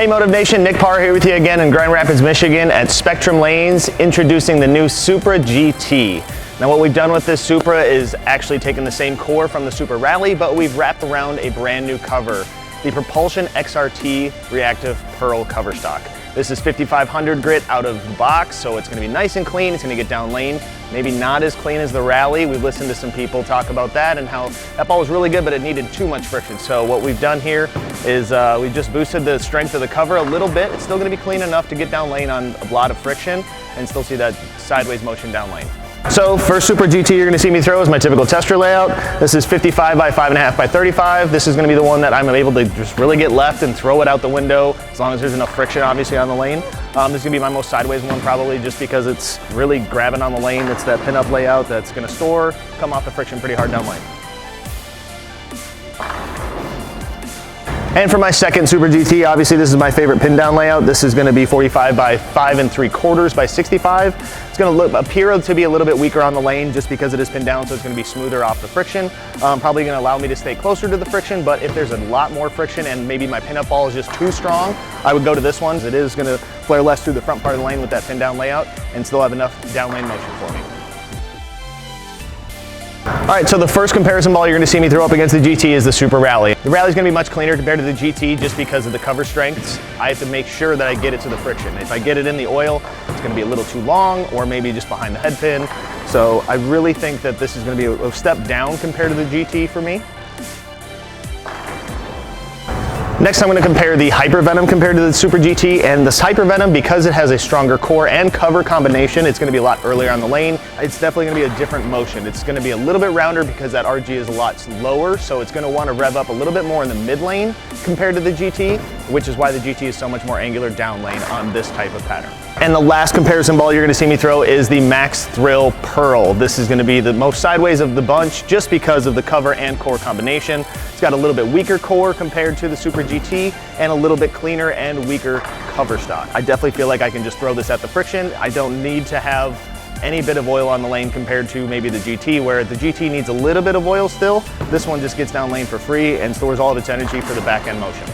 Hey MOTIV Nation, Nick Pahr here with you again in Grand Rapids, Michigan at Spectrum Lanes, introducing the new Supra GT. Now what we've done with this Supra is actually taken the same core from the Supra Rally, but we've wrapped around a brand new cover, the Propulsion XRT Reactive Pearl cover stock. This is 5500 grit out of the box, so it's going to be nice and clean. It's going to get down lane. Maybe not as clean as the Rally. We've listened to some people talk about that and how that ball was really good, but it needed too much friction. So what we've done here is we've just boosted the strength of the cover a little bit. It's still going to be clean enough to get down lane on a lot of friction and still see that sideways motion down lane. So first Supra GT you're going to see me throw is my typical tester layout. This is 55 by 5.5 by 35. This is going to be the one that I'm able to just really get left and throw it out the window as long as there's enough friction obviously on the lane. This is going to be my most sideways one probably just because it's really grabbing on the lane. It's that pin-up layout that's going to come off the friction pretty hard down lane. And for my second Supra GT, obviously this is my favorite pin down layout. This is going to be 45 by 5 3/4 by 65. It's going to appear to be a little bit weaker on the lane just because it is pinned down, so it's going to be smoother off the friction. Probably going to allow me to stay closer to the friction, but if there's a lot more friction and maybe my pin-up ball is just too strong, I would go to this one. It is going to flare less through the front part of the lane with that pin down layout and still have enough down lane motion for me. All right, so the first comparison ball you're going to see me throw up against the GT is the Supra Rally. The Rally is going to be much cleaner compared to the GT just because of the cover strengths. I have to make sure that I get it to the friction. If I get it in the oil, it's going to be a little too long or maybe just behind the head pin. So I really think that this is going to be a step down compared to the GT for me. Next, I'm going to compare the Venom compared to the Supra GT, and this Venom, because it has a stronger core and cover combination, it's going to be a lot earlier on the lane. It's definitely going to be a different motion. It's going to be a little bit rounder because that RG is a lot lower, so it's going to want to rev up a little bit more in the mid lane compared to the GT, which is why the GT is so much more angular down lane on this type of pattern. And the last comparison ball you're going to see me throw is the Max Thrill Pearl. This is going to be the most sideways of the bunch just because of the cover and core combination. It's got a little bit weaker core compared to the Supra GT and a little bit cleaner and weaker cover stock. I definitely feel like I can just throw this at the friction. I don't need to have any bit of oil on the lane compared to maybe the GT, where the GT needs a little bit of oil still. This one just gets down lane for free and stores all of its energy for the back end motion.